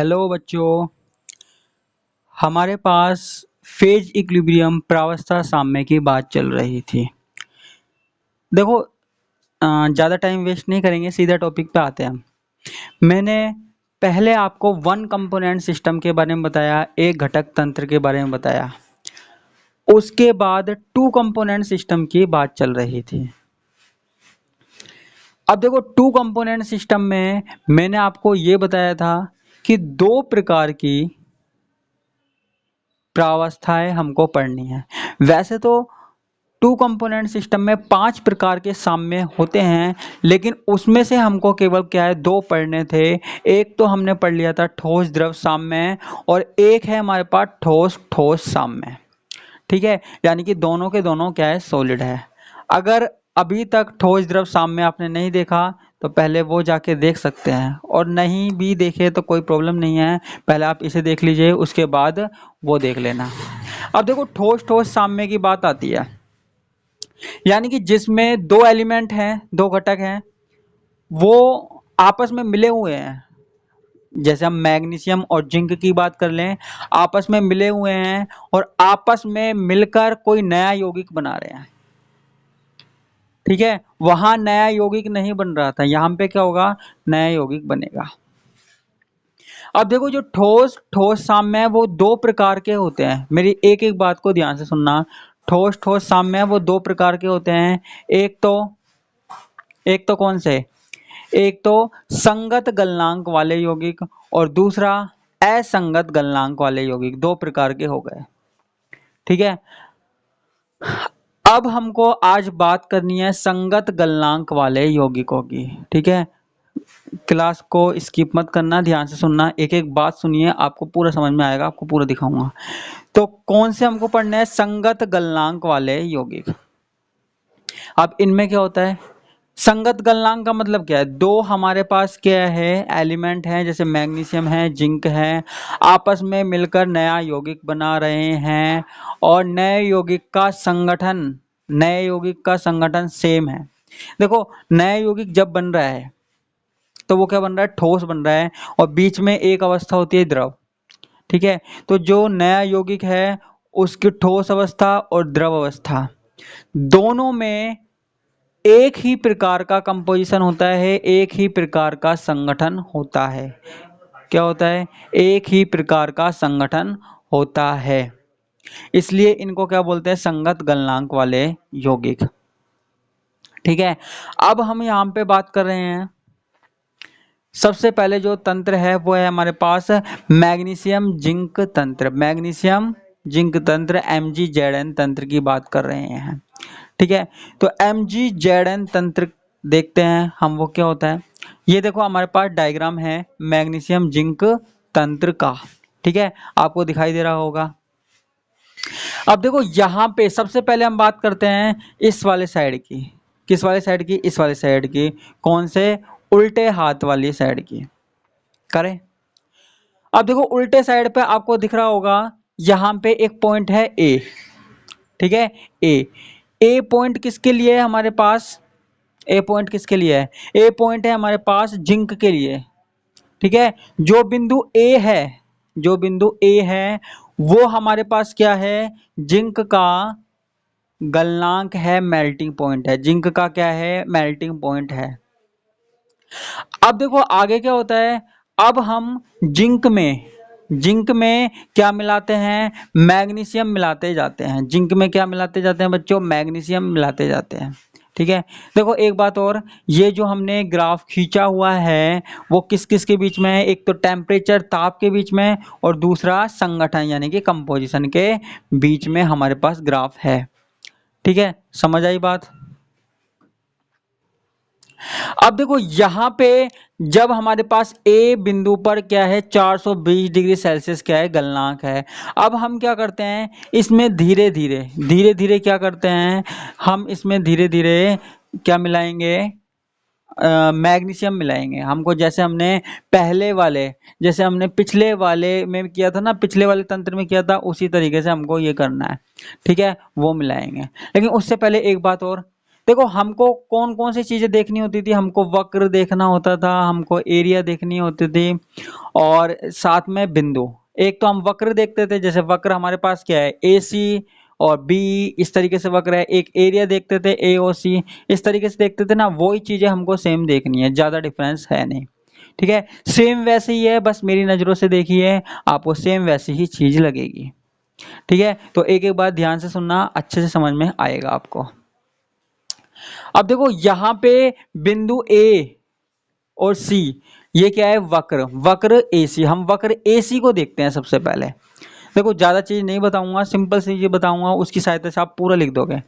Hello बच्चों, हमारे पास phase equilibrium प्रावस्था साम्य की बात चल रही थी। देखो, ज़्यादा टाइम वेस्ट नहीं करेंगे, सीधा टॉपिक पे आते हैं। मैंने पहले आपको वन कंपोनेंट सिस्टम के बारे में बताया, एक घटक तंत्र के बारे में बताया। उसके बाद टू कंपोनेंट सिस्टम की बात चल रही थी। अब देखो, टू कंपोनेंट सिस्टम में मैंने आपको ये बताया था कि दो प्रकार की प्रावस्थाएं हमको पढ़नी है। वैसे तो टू कंपोनेंट सिस्टम में 5 प्रकार के साम्य होते हैं, लेकिन उसमें से हमको केवल क्या है, दो पढ़ने थे। एक तो हमने पढ़ लिया था ठोस द्रव साम्य, और एक है हमारे पास ठोस ठोस साम्य। ठीक है, यानी कि दोनों के दोनों क्या है, सॉलिड है। अगर अभी तक ठोस द्रव साम्य आपने नहीं देखा तो पहले वो जाके देख सकते हैं, और नहीं भी देखे तो कोई प्रॉब्लम नहीं है, पहले आप इसे देख लीजिए, उसके बाद वो देख लेना। अब देखो, ठोस ठोस साम्य की बात आती है, यानी कि जिसमें दो एलिमेंट हैं, दो घटक हैं, वो आपस में मिले हुए हैं। जैसे हम मैग्नीशियम और जिंक की बात कर लें, आपस में मिले हुए हैं और आपस में मिलकर कोई नया यौगिक बना रहे हैं। ठीक है, वहां नया यौगिक नहीं बन रहा था, यहां पे क्या होगा, नया यौगिक बनेगा। अब देखो, जो ठोस ठोस साम्य है वो दो प्रकार के होते हैं। मेरी एक एक बात को ध्यान से सुनना। ठोस ठोस साम्य वो दो प्रकार के होते हैं। एक तो कौन से, एक तो संगत गलनांक वाले यौगिक, और दूसरा असंगत गलनांक वाले यौगिक। दो प्रकार के हो गए। ठीक है, अब हमको आज बात करनी है संगत गलनांक वाले यौगिकों की। ठीक है, क्लास को स्किप मत करना, ध्यान से सुनना, एक एक बात सुनिए, आपको पूरा समझ में आएगा, आपको पूरा दिखाऊंगा। तो कौन से हमको पढ़ने हैं, संगत गलनांक वाले यौगिक। अब इनमें क्या होता है, संगत गलनांक का मतलब क्या है, दो हमारे पास क्या है, एलिमेंट हैं, जैसे मैग्नीशियम है, जिंक है, आपस में मिलकर नया यौगिक बना रहे हैं, और नए यौगिक का संगठन सेम है। देखो, नया यौगिक जब बन रहा है तो वो क्या बन रहा है, ठोस बन रहा है, और बीच में एक अवस्था होती है द्रव। ठीक है, तो जो नया यौगिक है उसकी ठोस अवस्था और द्रव अवस्था दोनों में एक ही प्रकार का कंपोजिशन होता है, एक ही प्रकार का संगठन होता है। क्या होता है, एक ही प्रकार का संगठन होता है, इसलिए इनको क्या बोलते हैं, संगत गलनांक वाले यौगिक। ठीक है, अब हम यहाँ पे बात कर रहे हैं, सबसे पहले जो तंत्र है वो है हमारे पास मैग्नीशियम जिंक तंत्र। मैग्नीशियम जिंक तंत्र, MgZn तंत्र की बात कर रहे हैं। ठीक है, तो MgZn तंत्र देखते हैं हम, वो क्या होता है। ये देखो, हमारे पास डायग्राम है मैग्नीशियम जिंक तंत्र का। ठीक है, आपको दिखाई दे रहा होगा। अब देखो, यहाँ पे सबसे पहले हम बात करते हैं इस वाले साइड की। किस वाले साइड की, इस वाले साइड की। कौन से, उल्टे हाथ वाली साइड की करें। अब देखो, उल्टे साइड पे आपको दिख रहा होगा, यहाँ पे एक पॉइंट है ए। ठीक है, ए पॉइंट किसके लिए है हमारे पास, ए पॉइंट किसके लिए है, ए पॉइंट है हमारे पास जिंक के लिए। ठीक है, जो बिंदु ए है, जो बिंदु ए है वो हमारे पास क्या है, जिंक का गलनांक है, मेल्टिंग पॉइंट है। जिंक का क्या है, मेल्टिंग पॉइंट है। अब देखो आगे क्या होता है, अब हम जिंक में क्या मिलाते हैं, मैग्नीशियम मिलाते जाते हैं। जिंक में क्या मिलाते जाते हैं बच्चों, मैग्नीशियम मिलाते जाते हैं। ठीक है, देखो एक बात और, ये जो हमने ग्राफ खींचा हुआ है वो किस किस के बीच में है, एक तो टेम्परेचर ताप के बीच में, और दूसरा संगठन यानी कि कंपोजिशन के बीच में हमारे पास ग्राफ है। ठीक है, समझ आई बात। अब देखो, यहाँ पे जब हमारे पास ए बिंदु पर क्या है, 420 डिग्री सेल्सियस क्या है, गलनांक है। अब हम क्या करते हैं, इसमें धीरे धीरे क्या करते हैं, हम इसमें धीरे धीरे क्या मिलाएंगे, मैग्नीशियम मिलाएंगे। हमको जैसे हमने जैसे हमने पिछले वाले में किया था ना, पिछले वाले तंत्र में किया था, उसी तरीके से हमको ये करना है। ठीक है, वो मिलाएंगे। लेकिन उससे पहले एक बात और, देखो हमको कौन कौन सी चीजें देखनी होती थी, हमको वक्र देखना होता था, हमको एरिया देखनी होती थी, और साथ में बिंदु। एक तो हम वक्र देखते थे, जैसे वक्र हमारे पास क्या है, ए सी और बी, इस तरीके से वक्र है। एक एरिया देखते थे, ए ओ सी, इस तरीके से देखते थे ना। वही चीजें हमको सेम देखनी है, ज्यादा डिफरेंस है नहीं। ठीक है, सेम वैसे ही है, बस मेरी नजरों से देखिए, आपको सेम वैसी ही चीज लगेगी। ठीक है, तो एक एक बात ध्यान से सुनना, अच्छे से समझ में आएगा आपको। अब देखो यहाँ पे बिंदु ए और सी, ये क्या है, वक्र, वक्र एसी। हम वक्र एसी को देखते हैं सबसे पहले। देखो ज्यादा चीज नहीं बताऊंगा, सिंपल सी चीज बताऊंगा, उसकी सहायता से आप पूरा लिख दोगे।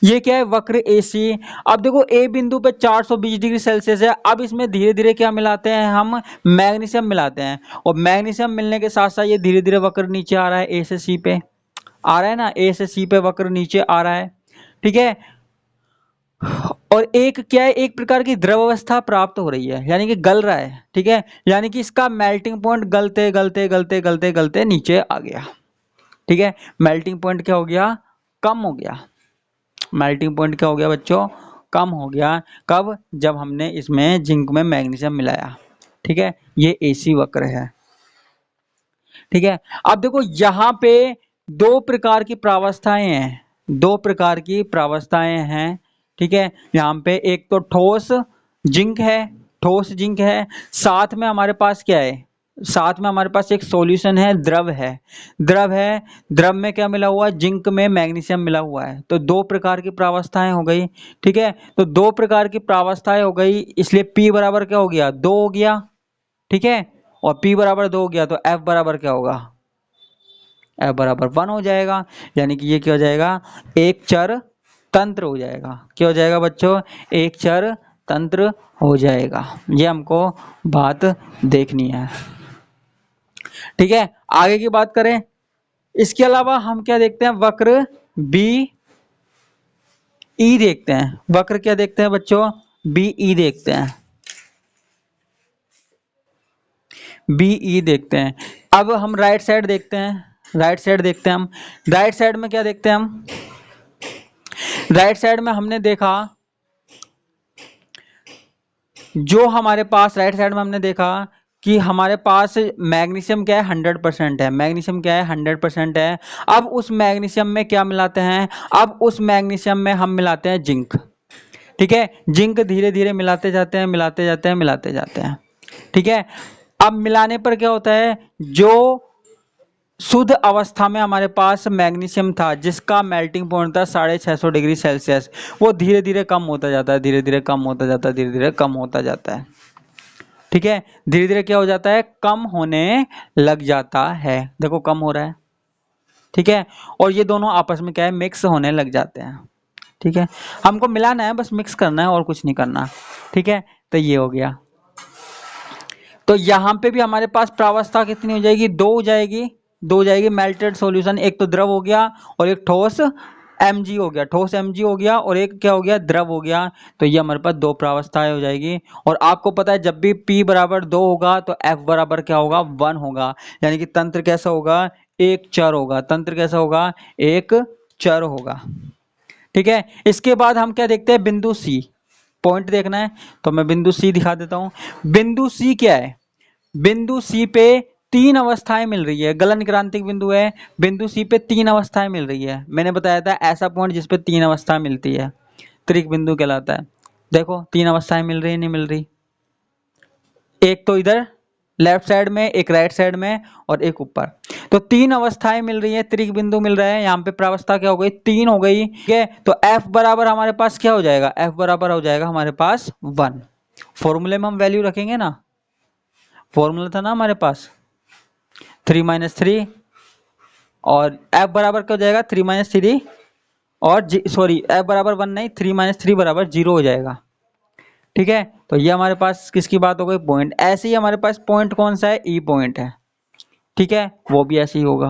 ये क्या है, वक्र एसी। अब देखो ए बिंदु पे 420 डिग्री सेल्सियस है। अब इसमें धीरे धीरे क्या मिलाते हैं हम, मैग्नीशियम मिलाते हैं, और मैग्नीशियम मिलने के साथ साथ ये धीरे धीरे वक्र नीचे आ रहा है, ए से सी पे आ रहा है ना, ए से सी पे वक्र नीचे आ रहा है। ठीक है, और एक क्या है, एक प्रकार की द्रव अवस्था प्राप्त हो रही है, यानी कि गल रहा है। ठीक है, यानी कि इसका मेल्टिंग पॉइंट गलते गलते गलते गलते गलते नीचे आ गया। ठीक है, मेल्टिंग पॉइंट क्या हो गया, कम हो गया। मेल्टिंग पॉइंट क्या हो गया बच्चों, कम हो गया। कब, जब हमने इसमें जिंक में मैग्नीशियम मिलाया। ठीक है, ये एसी वक्र है। ठीक है, अब देखो यहाँ पे दो प्रकार की प्रावस्थाएं हैं, दो प्रकार की प्रावस्थाएं हैं। ठीक है, यहाँ पे एक तो ठोस जिंक है, ठोस जिंक है, साथ में हमारे पास क्या है, साथ में हमारे पास एक सॉल्यूशन है, द्रव है, द्रव है। द्रव में क्या मिला हुआ है, जिंक में मैग्नीशियम मिला हुआ है। तो दो प्रकार की प्रावस्थाएं हो गई। ठीक है, तो दो प्रकार की प्रावस्थाएं हो गई, इसलिए P बराबर क्या हो गया, 2 हो गया। ठीक है, और P बराबर 2 हो गया, तो F बराबर क्या होगा, F बराबर 1 हो जाएगा। यानी कि ये क्या हो जाएगा, एक चर तंत्र हो जाएगा। क्या हो जाएगा बच्चों, एक चर तंत्र हो जाएगा। ये हमको बात देखनी है। ठीक है, आगे की बात करें, इसके अलावा हम क्या देखते हैं, वक्र बी ई देखते हैं। वक्र क्या देखते हैं बच्चों, बी ई देखते हैं, बी ई देखते हैं। अब हम राइट साइड देखते हैं, राइट साइड देखते हैं हम। राइट साइड में क्या देखते हैं हम, राइट साइड में हमने देखा, जो हमारे पास राइट साइड में हमने देखा कि हमारे पास मैग्नीशियम क्या है, 100% है। मैग्नीशियम क्या है, 100% है। अब उस मैग्नीशियम में क्या मिलाते हैं, अब उस मैग्नीशियम में हम मिलाते हैं जिंक। ठीक है, जिंक धीरे धीरे मिलाते जाते हैं, मिलाते जाते हैं, मिलाते जाते हैं। ठीक है, अब मिलाने पर क्या होता है, जो शुद्ध अवस्था में हमारे पास मैग्नीशियम था, जिसका मेल्टिंग पॉइंट था 650 डिग्री सेल्सियस, वो धीरे धीरे कम होता जाता है, धीरे धीरे कम होता जाता है, धीरे धीरे कम होता जाता है। ठीक है, धीरे धीरे क्या हो जाता है, कम होने लग जाता है। देखो कम हो रहा है। ठीक है, और ये दोनों आपस में क्या है, मिक्स होने लग जाते हैं। ठीक है, हमको मिलाना है, बस मिक्स करना है और कुछ नहीं करना। ठीक है, तो ये हो गया। तो यहाँ पे भी हमारे पास प्रावस्था कितनी हो जाएगी, 2 हो जाएगी, 2 हो जाएगी मेल्टेड सॉल्यूशन। एक तो द्रव हो गया और एक ठोस Mg हो गया, ठोस Mg हो गया, और एक क्या हो गया, द्रव हो गया। तो ये हमारे पास 2 प्रावस्थाएं हो जाएगी। और आपको पता है जब भी P बराबर 2 होगा तो F बराबर क्या होगा, 1 होगा। यानी कि तंत्र कैसा होगा, एक चर होगा। तंत्र कैसा होगा, एक चर होगा। ठीक है, इसके बाद हम क्या देखते हैं, बिंदु सी। पॉइंट देखना है तो मैं बिंदु सी दिखा देता हूं। बिंदु सी क्या है, बिंदु सी पे 3 अवस्थाएं मिल रही है, गलन क्रांतिक बिंदु है। बिंदु सी पे 3 अवस्थाएं मिल रही है। मैंने बताया था ऐसा पॉइंट जिसपे 3 अवस्था मिलती है त्रिक बिंदु कहलाता है। देखो 3 अवस्थाएं मिल रही है, नहीं मिल रही, एक तो इधर लेफ्ट साइड में, एक राइट साइड में, और एक ऊपर। तो 3 अवस्थाएं मिल रही है, त्रिक बिंदु मिल रहा है। यहाँ पे प्रावस्था क्या हो गई, 3 हो गई। ठीक है, तो F बराबर हमारे पास क्या हो जाएगा, F बराबर हो जाएगा हमारे पास 1। फॉर्मूले में हम वैल्यू रखेंगे ना, फॉर्मूला था ना हमारे पास 3 - 3, और F बराबर क्या हो जाएगा, 3 - 3, और सॉरी F बराबर 1 नहीं, 3 - 3 बराबर 0 हो जाएगा। ठीक है, तो ये हमारे पास किसकी बात हो गई, पॉइंट। ऐसे ही हमारे पास पॉइंट कौन सा है, ई पॉइंट है। ठीक है, वो भी ऐसे ही होगा।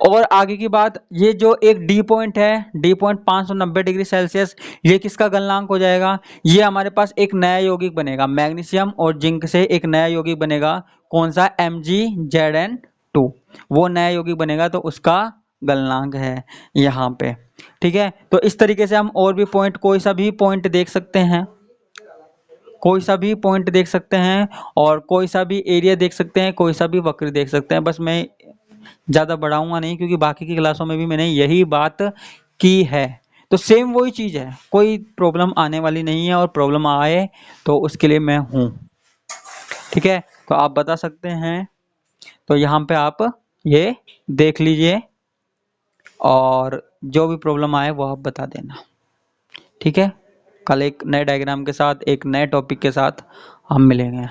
और आगे की बात, ये जो एक डी पॉइंट है, डी पॉइंट 590 डिग्री सेल्सियस, ये किसका गलनांक हो जाएगा, ये हमारे पास एक नया यौगिक बनेगा। मैग्नीशियम और जिंक से एक नया यौगिक बनेगा, कौन सा, MgZn2। वो नया यौगिक बनेगा तो उसका गलनांक है यहाँ पे। ठीक है, तो इस तरीके से हम और भी पॉइंट, कोई सा भी पॉइंट देख सकते हैं, कोई सा भी पॉइंट देख सकते हैं, और कोई सा भी एरिया देख सकते हैं, कोई सा भी वक्र देख सकते हैं। बस मैं ज़्यादा बढ़ाऊंगा नहीं, क्योंकि बाकी की क्लासों में भी मैंने यही बात की है। तो सेम वही चीज़ है, कोई प्रॉब्लम आने वाली नहीं है, और प्रॉब्लम आए तो उसके लिए मैं हूँ। ठीक है, तो आप बता सकते हैं। तो यहाँ पे आप ये देख लीजिए, और जो भी प्रॉब्लम आए वो आप बता देना। ठीक है, कल एक नए डायग्राम के साथ, एक नए टॉपिक के साथ हम मिलेंगे।